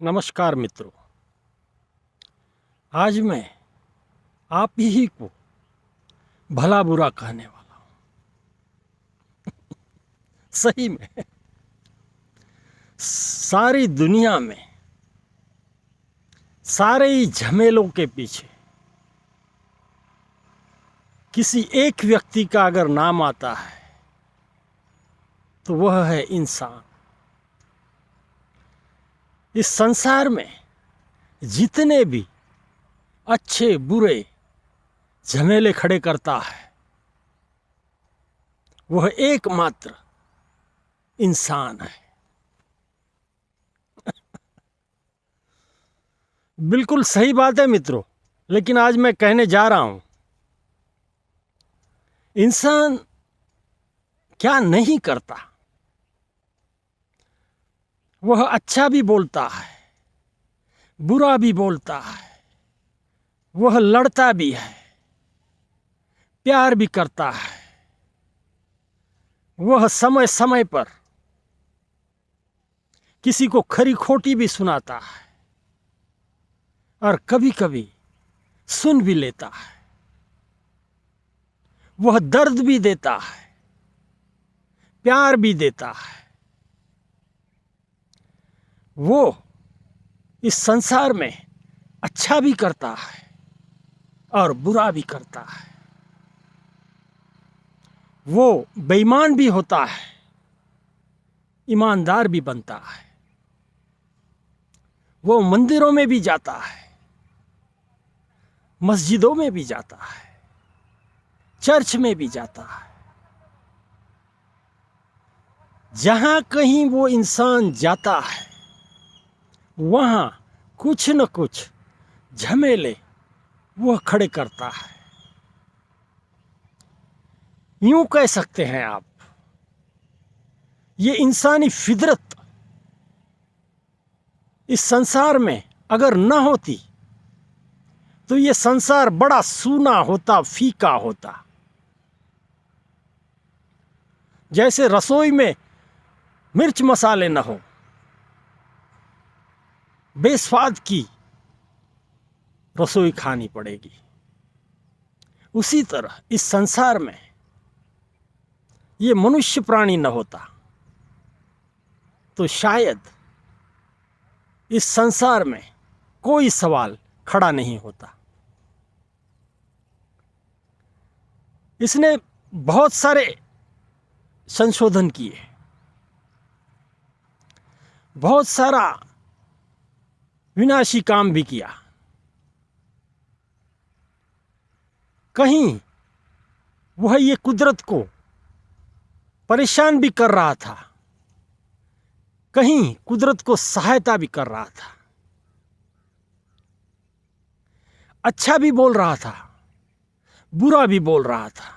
नमस्कार मित्रों। आज मैं आप ही को भला बुरा कहने वाला हूँ। सही में सारी दुनिया में सारे ही झमेलों के पीछे किसी एक व्यक्ति का अगर नाम आता है तो वह है इंसान। इस संसार में जितने भी अच्छे बुरे झमेले खड़े करता है वह एकमात्र इंसान है। बिल्कुल सही बात है मित्रों, लेकिन आज मैं कहने जा रहा हूं, इंसान क्या नहीं करता। वह अच्छा भी बोलता है, बुरा भी बोलता है, वह लड़ता भी है, प्यार भी करता है, वह समय समय पर किसी को खरी खोटी भी सुनाता है और कभी कभी सुन भी लेता है। वह दर्द भी देता है, प्यार भी देता है। वो इस संसार में अच्छा भी करता है और बुरा भी करता है। वो बेईमान भी होता है, ईमानदार भी बनता है। वो मंदिरों में भी जाता है, मस्जिदों में भी जाता है, चर्च में भी जाता है। जहां कहीं वो इंसान जाता है वहां कुछ न कुछ झमेले वह खड़े करता है। यूं कह सकते हैं आप, ये इंसानी फितरत इस संसार में अगर न होती तो ये संसार बड़ा सूना होता, फीका होता। जैसे रसोई में मिर्च मसाले न हो, बेस्वाद की रसोई खानी पड़ेगी। उसी तरह इस संसार में ये मनुष्य प्राणी न होता तो शायद इस संसार में कोई सवाल खड़ा नहीं होता। इसने बहुत सारे संशोधन किए, बहुत सारा विनाशी काम भी किया। कहीं वह ये कुदरत को परेशान भी कर रहा था, कहीं कुदरत को सहायता भी कर रहा था। अच्छा भी बोल रहा था, बुरा भी बोल रहा था।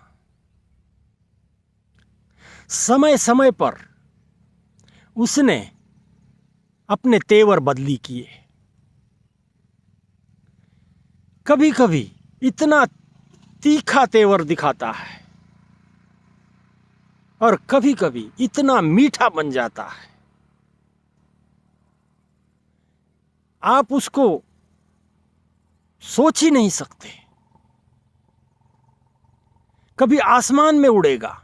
समय समय पर उसने अपने तेवर बदली किए। कभी कभी इतना तीखा तेवर दिखाता है और कभी कभी इतना मीठा बन जाता है आप उसको सोच ही नहीं सकते। कभी आसमान में उड़ेगा,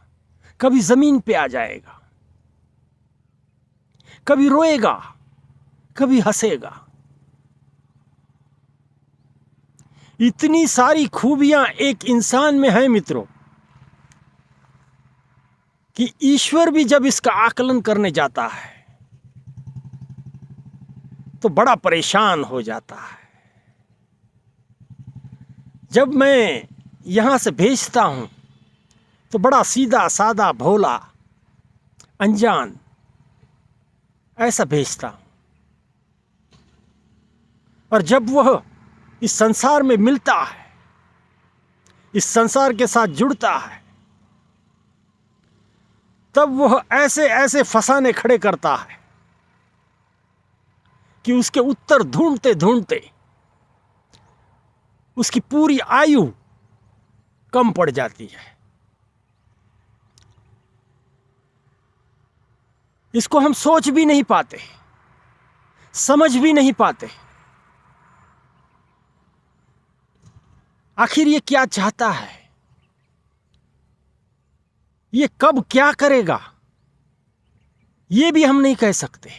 कभी जमीन पे आ जाएगा, कभी रोएगा, कभी हंसेगा। इतनी सारी खूबियां एक इंसान में है मित्रों कि ईश्वर भी जब इसका आकलन करने जाता है तो बड़ा परेशान हो जाता है। जब मैं यहां से भेजता हूं तो बड़ा सीधा सादा भोला अनजान ऐसा भेजता हूं, और जब वह इस संसार में मिलता है, इस संसार के साथ जुड़ता है, तब वह ऐसे ऐसे फसाने खड़े करता है कि उसके उत्तर ढूंढते ढूंढते उसकी पूरी आयु कम पड़ जाती है। इसको हम सोच भी नहीं पाते। समझ भी नहीं पाते आखिर ये क्या चाहता है, ये कब क्या करेगा, ये भी हम नहीं कह सकते।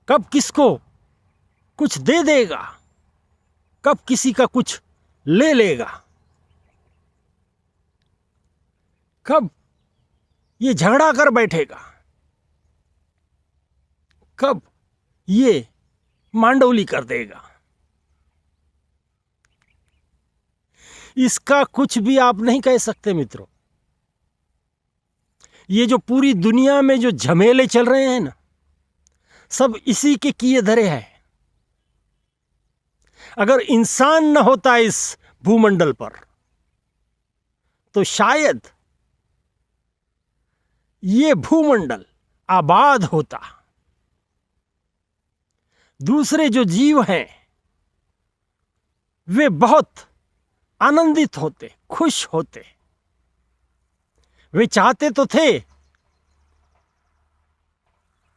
कब किसको कुछ दे देगा, कब किसी का कुछ ले लेगा, कब ये झगड़ा कर बैठेगा, कब ये मांडोली कर देगा, इसका कुछ भी आप नहीं कह सकते मित्रों। ये जो पूरी दुनिया में जो झमेले चल रहे हैं ना, सब इसी के किए धरे हैं। अगर इंसान न होता इस भूमंडल पर तो शायद ये भूमंडल आबाद होता, दूसरे जो जीव हैं वे बहुत आनंदित होते, खुश होते। वे चाहते तो थे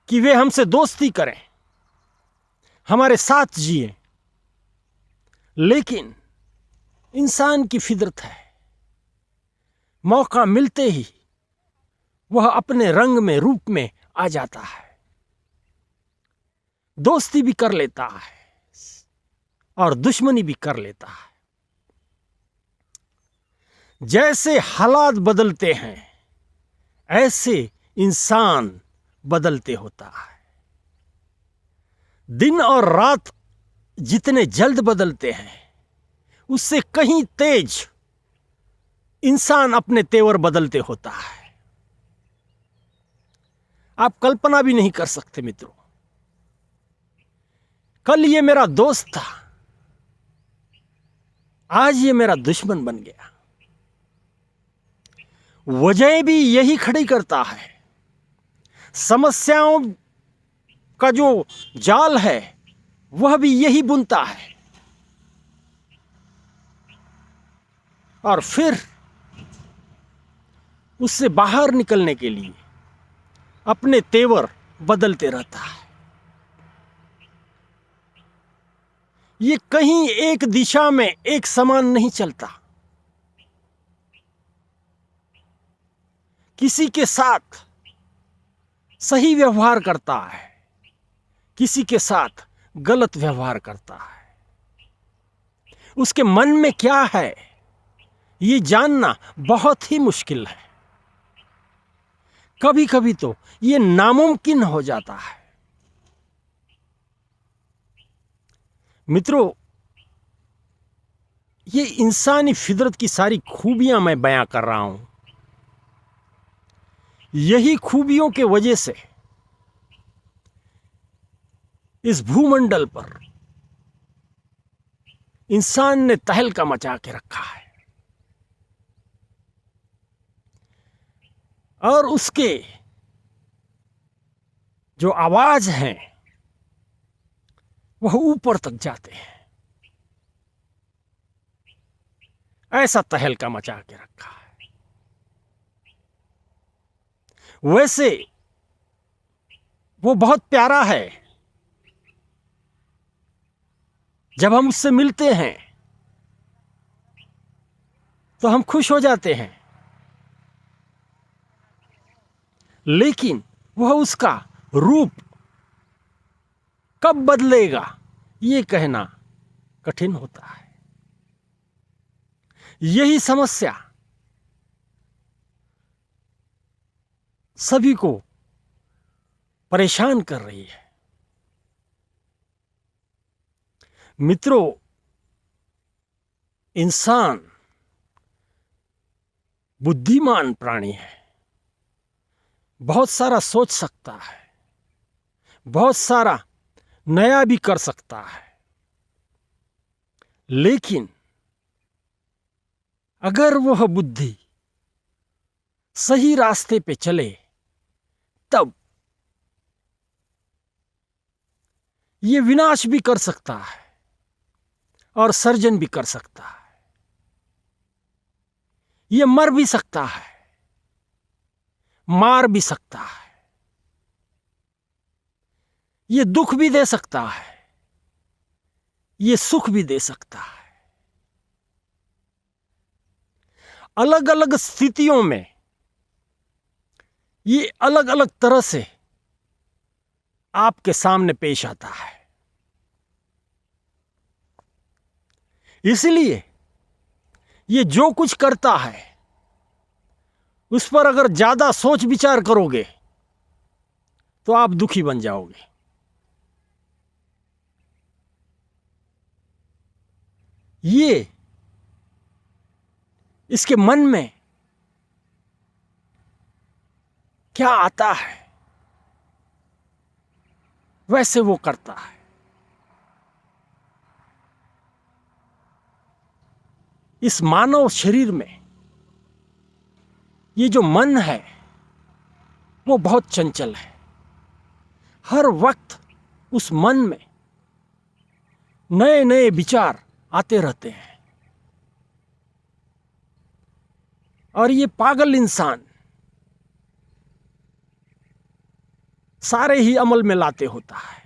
कि वे हमसे दोस्ती करें, हमारे साथ जिए, लेकिन इंसान की फितरत है, मौका मिलते ही वह अपने रंग में, रूप में आ जाता है, दोस्ती भी कर लेता है और दुश्मनी भी कर लेता है। जैसे हालात बदलते हैं ऐसे इंसान बदलते होता है। दिन और रात जितने जल्द बदलते हैं उससे कहीं तेज इंसान अपने तेवर बदलते होता है। आप कल्पना भी नहीं कर सकते मित्रों। कल ये मेरा दोस्त था, आज ये मेरा दुश्मन बन गया। वजह भी यही खड़ी करता है। समस्याओं का जो जाल है वह भी यही बुनता है, और फिर उससे बाहर निकलने के लिए अपने तेवर बदलते रहता है। ये कहीं एक दिशा में एक समान नहीं चलता। किसी के साथ सही व्यवहार करता है, किसी के साथ गलत व्यवहार करता है। उसके मन में क्या है ये जानना बहुत ही मुश्किल है। कभी कभी तो ये नामुमकिन हो जाता है। मित्रों, ये इंसानी फितरत की सारी खूबियां मैं बयां कर रहा हूं। यही खूबियों के वजह से इस भूमंडल पर इंसान ने तहलका मचा के रखा है, और उसके जो आवाज हैं वह ऊपर तक जाते हैं। ऐसा तहलका मचा के रखा है। वैसे वो बहुत प्यारा है। जब हम उससे मिलते हैं तो हम खुश हो जाते हैं, लेकिन वह उसका रूप कब बदलेगा ये कहना कठिन होता है। यही समस्या सभी को परेशान कर रही है। मित्रों, इंसान बुद्धिमान प्राणी है, बहुत सारा सोच सकता है, बहुत सारा नया भी कर सकता है, लेकिन अगर वह बुद्धि सही रास्ते पे चले तब ये विनाश भी कर सकता है और सर्जन भी कर सकता है। ये मर भी सकता है, मार भी सकता है। ये दुख भी दे सकता है, ये सुख भी दे सकता है। अलग अलग स्थितियों में ये अलग अलग तरह से आपके सामने पेश आता है। इसलिए ये जो कुछ करता है उस पर अगर ज्यादा सोच विचार करोगे तो आप दुखी बन जाओगे। ये इसके मन में क्या आता है वैसे वो करता है। इस मानव शरीर में ये जो मन है वो बहुत चंचल है। हर वक्त उस मन में नए नए विचार आते रहते हैं और ये पागल इंसान सारे ही अमल में लाते होता है।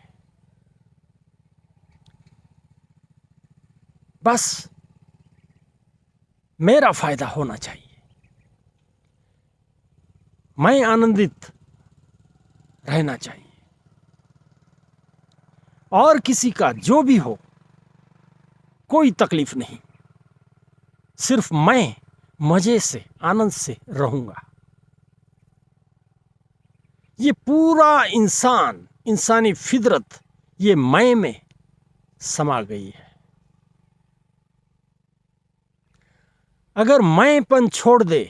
बस मेरा फायदा होना चाहिए, मैं आनंदित रहना चाहिए, और किसी का जो भी हो कोई तकलीफ नहीं, सिर्फ मैं मजे से आनंद से रहूंगा। ये पूरा इंसानी फितरत ये मैं में समा गई है। अगर मैंपन छोड़ दे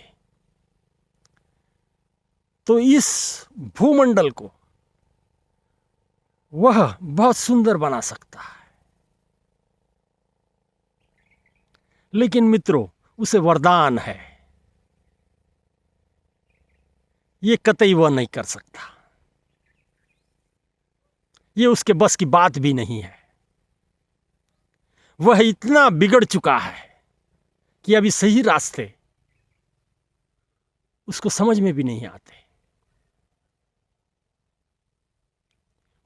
तो इस भूमंडल को वह बहुत सुंदर बना सकता है, लेकिन मित्रों उसे वरदान है, ये कतई वह नहीं कर सकता। ये उसके बस की बात भी नहीं है। वह इतना बिगड़ चुका है कि अभी सही रास्ते उसको समझ में भी नहीं आते।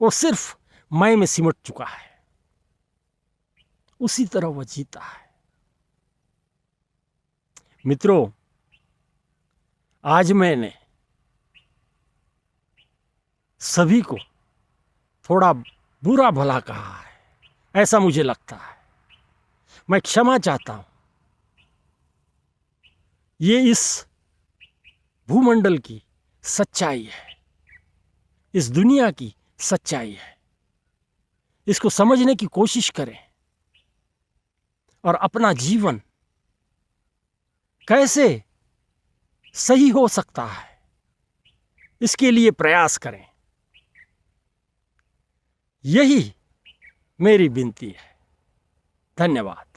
वो सिर्फ मैं में सिमट चुका है, उसी तरह वह जीता है। मित्रों, आज मैंने सभी को थोड़ा बुरा भला कहा है, ऐसा मुझे लगता है। मैं क्षमा चाहता हूं। ये इस भूमंडल की सच्चाई है, इस दुनिया की सच्चाई है। इसको समझने की कोशिश करें और अपना जीवन कैसे सही हो सकता है इसके लिए प्रयास करें। यही मेरी विनती है। धन्यवाद।